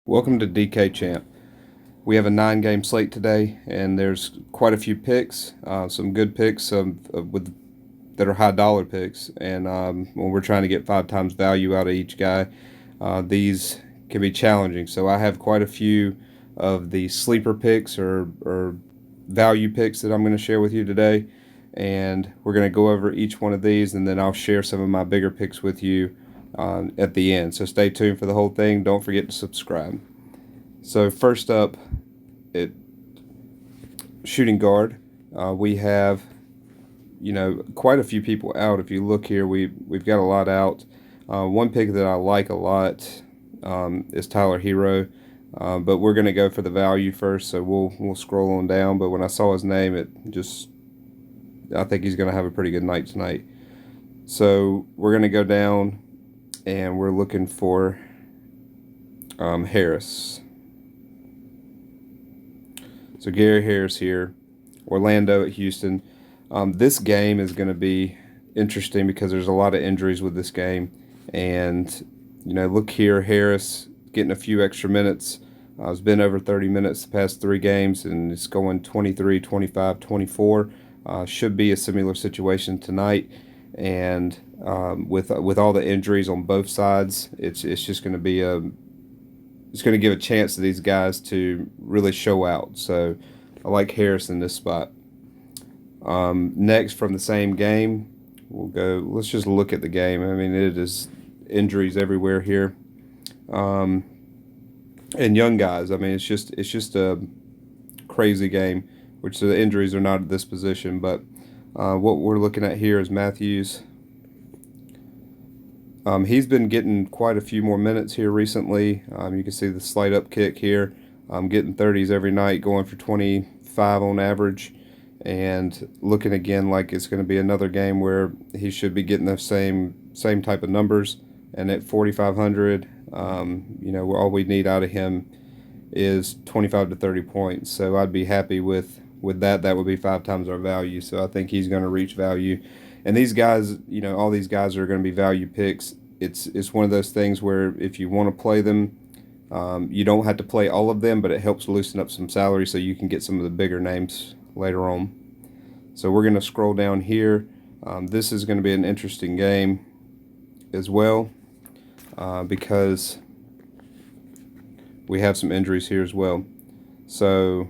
Welcome to DK Champ. We have a 9-game slate today, and there's quite a few picks, some good picks, that are high dollar picks, and when we're trying to get 5 times value out of each guy, these can be challenging. So I have quite a few of the sleeper picks or value picks that I'm going to share with you today, and we're going to go over each one of these, and then I'll share some of my bigger picks with you at the end. So stay tuned for the whole thing. Don't forget to subscribe. So first up, at shooting guard, we have quite a few people out. If you look here, we've got a lot out. One pick that I like a lot is Tyler Hero, but we're going to go for the value first. So we'll scroll on down. But when I saw his name, I think he's going to have a pretty good night tonight. So we're going to go down, and we're looking for Harris. So Gary Harris here, Orlando at Houston. This game is going to be interesting because there's a lot of injuries with this game. And, look here, Harris getting a few extra minutes. It's been over 30 minutes the past 3 games, and it's going 23, 25, 24. Should be a similar situation tonight. And with all the injuries on both sides, it's just going to be it's going to give a chance to these guys to really show out. So I like Harris in this spot. Next, from the same game, let's just look at the game. I mean, it is injuries everywhere here. And young guys, I mean, it's just a crazy game, which the injuries are not at this position. But what we're looking at here is Matthews. He's been getting quite a few more minutes here recently. You can see the slight upkick here. Getting 30s every night, going for 25 on average, and looking again like it's going to be another game where he should be getting the same type of numbers. And at 4,500, all we need out of him is 25 to 30 points. So I'd be happy with that. That would be 5 times our value. So I think he's going to reach value. And these guys, all these guys are going to be value picks. It's one of those things where if you want to play them, you don't have to play all of them, but it helps loosen up some salary so you can get some of the bigger names later on. So we're going to scroll down here. This is going to be an interesting game as well because we have some injuries here as well. So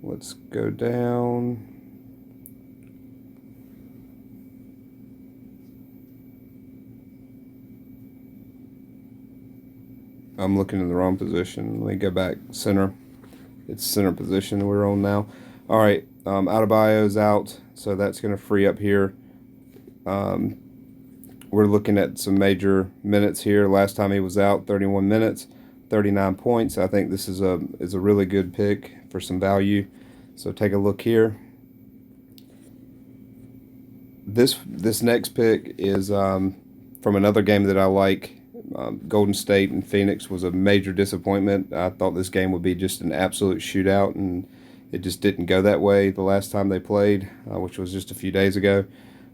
let's go down. I'm looking in the wrong position. Let me go back. Center. It's center position we're on now. All right. Adebayo's out, so that's going to free up here. We're looking at some major minutes here. Last time he was out, 31 minutes, 39 points. I think this is a really good pick for some value. So take a look here. This next pick is from another game that I like. Golden State and Phoenix was a major disappointment. I thought this game would be just an absolute shootout, and it just didn't go that way the last time they played, which was just a few days ago.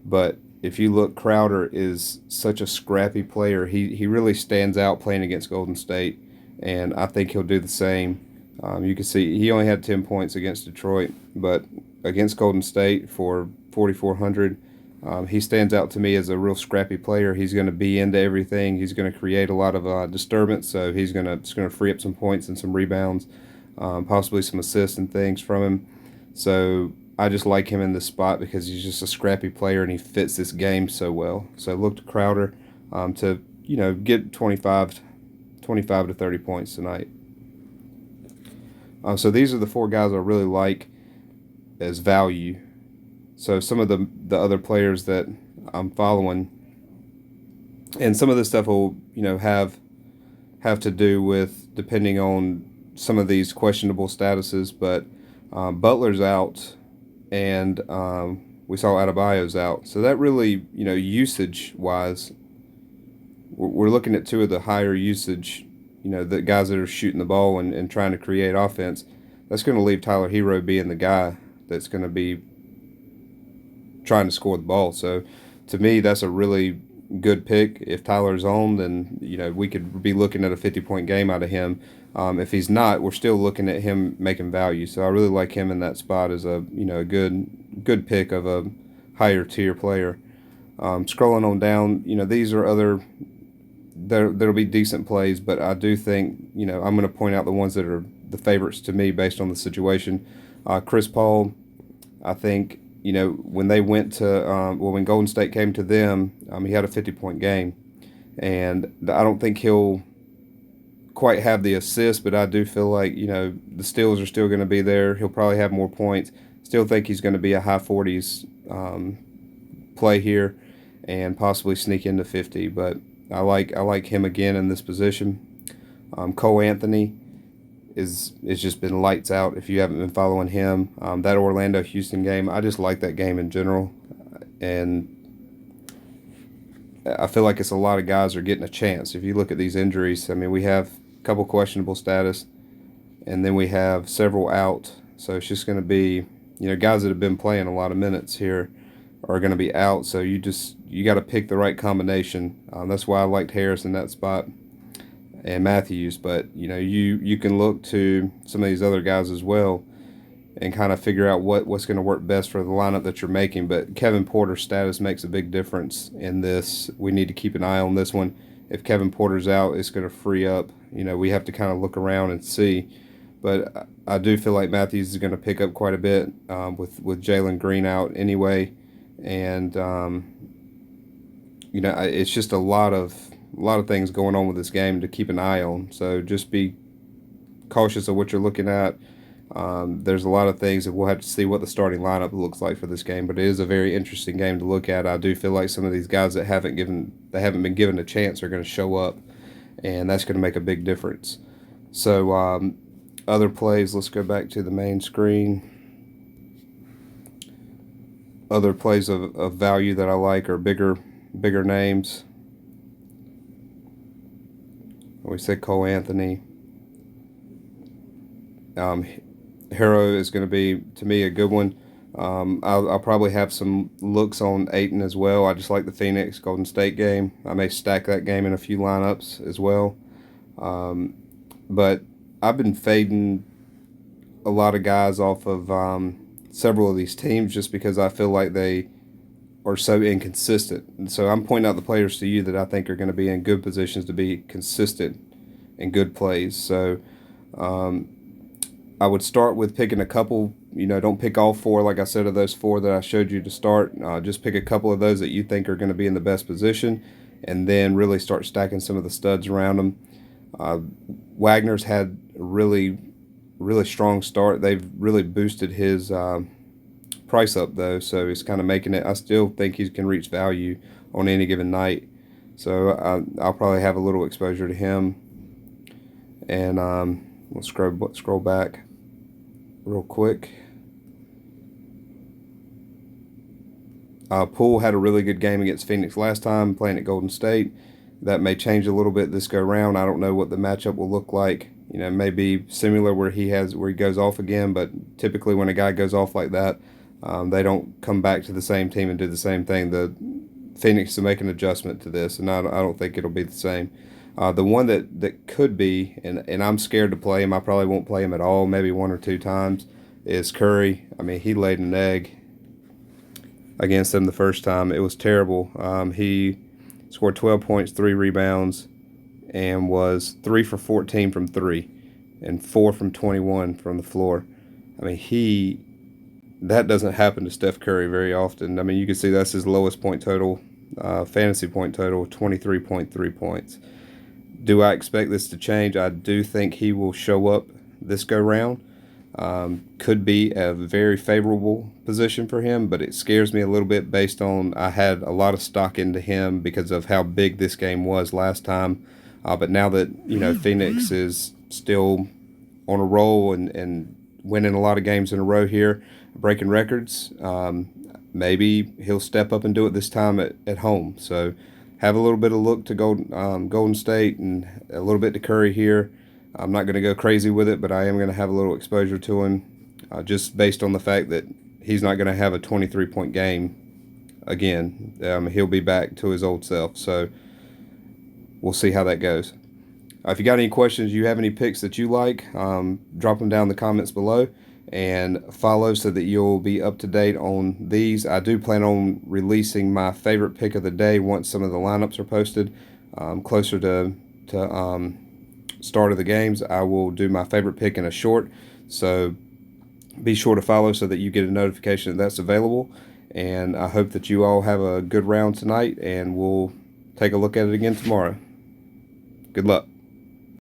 But if you look, Crowder is such a scrappy player. He really stands out playing against Golden State, and I think he'll do the same. You can see he only had 10 points against Detroit, but against Golden State for 4,400, he stands out to me as a real scrappy player. He's going to be into everything. He's going to create a lot of disturbance, so it's going to free up some points and some rebounds, possibly some assists and things from him. So I just like him in this spot because he's just a scrappy player and he fits this game so well. So look to Crowder to get 25 to 30 points tonight. So these are the 4 guys I really like as value. So some of the other players that I'm following, and some of this stuff will have to do with depending on some of these questionable statuses. But Butler's out, and we saw Adebayo's out. So that really usage wise, we're looking at 2 of the higher usage. The guys that are shooting the ball and trying to create offense. That's going to leave Tyler Hero being the guy that's going to be trying to score the ball. So to me, that's a really good pick. If Tyler's on, then we could be looking at a 50-point game out of him. If he's not, we're still looking at him making value. So I really like him in that spot as a good pick of a higher tier player. Scrolling on down, these are other there'll be decent plays, but I do think I'm going to point out the ones that are the favorites to me based on the situation. Chris Paul, I think when they went to when Golden State came to them, he had a 50-point game, and I don't think he'll quite have the assist, but I do feel like the steals are still going to be there. He'll probably have more points. Still think he's going to be a high 40s play here, and possibly sneak into 50. But I like him again in this position. Cole Anthony is just been lights out. If you haven't been following him, that Orlando Houston game, I just like that game in general, and I feel like it's a lot of guys are getting a chance. If you look at these injuries, I mean, we have a couple questionable status, and then we have several out. So it's just going to be, guys that have been playing a lot of minutes here are going to be out. So you got to pick the right combination. That's why I liked Harris in that spot and Matthews. But you can look to some of these other guys as well and kind of figure out what's going to work best for the lineup that you're making. But Kevin Porter's status makes a big difference in this. We need to keep an eye on this one. If Kevin Porter's out, it's going to free up. We have to kind of look around and see. But I do feel like Matthews is going to pick up quite a bit with Jalen Green out anyway. And, it's just a lot of things going on with this game to keep an eye on. So just be cautious of what you're looking at. There's a lot of things that we'll have to see what the starting lineup looks like for this game, but it is a very interesting game to look at. I do feel like some of these guys that haven't been given a chance are going to show up, and that's going to make a big difference. So other plays, let's go back to the main screen. Other plays of value that I like are bigger names. We said Cole Anthony. Hero is going to be, to me, a good one. I'll probably have some looks on Ayton as well. I just like the Phoenix Golden State game. I may stack that game in a few lineups as well. But I've been fading a lot of guys off of several of these teams just because I feel like they are so inconsistent. And so I'm pointing out the players to you that I think are going to be in good positions to be consistent in good plays. So I would start with picking a couple. Don't pick all four, like I said, of those four that I showed you to start. Just pick a couple of those that you think are going to be in the best position, and then really start stacking some of the studs around them. Wagner's had a really, really strong start. They've really boosted his price up, though, so it's kind of making it. I still think he can reach value on any given night. So I'll probably have a little exposure to him. And we'll scroll back real quick. Poole had a really good game against Phoenix last time, playing at Golden State. That may change a little bit this go round. I don't know what the matchup will look like. It may be similar where he goes off again, but typically when a guy goes off like that, they don't come back to the same team and do the same thing. The Phoenix will make an adjustment to this, and I don't think it'll be the same. The one that could be, and I'm scared to play him, I probably won't play him at all, maybe one or two times, is Curry. I mean, he laid an egg against them the first time. It was terrible. He scored 12 points, 3 rebounds, and was 3 for 14 from 3 and 4 from 21 from the floor. I mean, that doesn't happen to Steph Curry very often. I mean, you can see that's his lowest point total, fantasy point total, 23.3 points. Do I expect this to change? I do think he will show up this go round. Could be a very favorable position for him, but it scares me a little bit based on I had a lot of stock into him because of how big this game was last time. But now that Phoenix is still on a roll and winning a lot of games in a row here, breaking records, maybe he'll step up and do it this time at home. So have a little bit of look to Golden State and a little bit to Curry here. I'm not going to go crazy with it, but I am going to have a little exposure to him just based on the fact that he's not going to have a 23-point game again. He'll be back to his old self. So we'll see how that goes. If you got any questions, you have any picks that you like, drop them down in the comments below, and follow so that you'll be up to date on these. I do plan on releasing my favorite pick of the day once some of the lineups are posted. Closer to start of the games, I will do my favorite pick in a short. So be sure to follow so that you get a notification that that's available. And I hope that you all have a good round tonight, and we'll take a look at it again tomorrow. Good luck.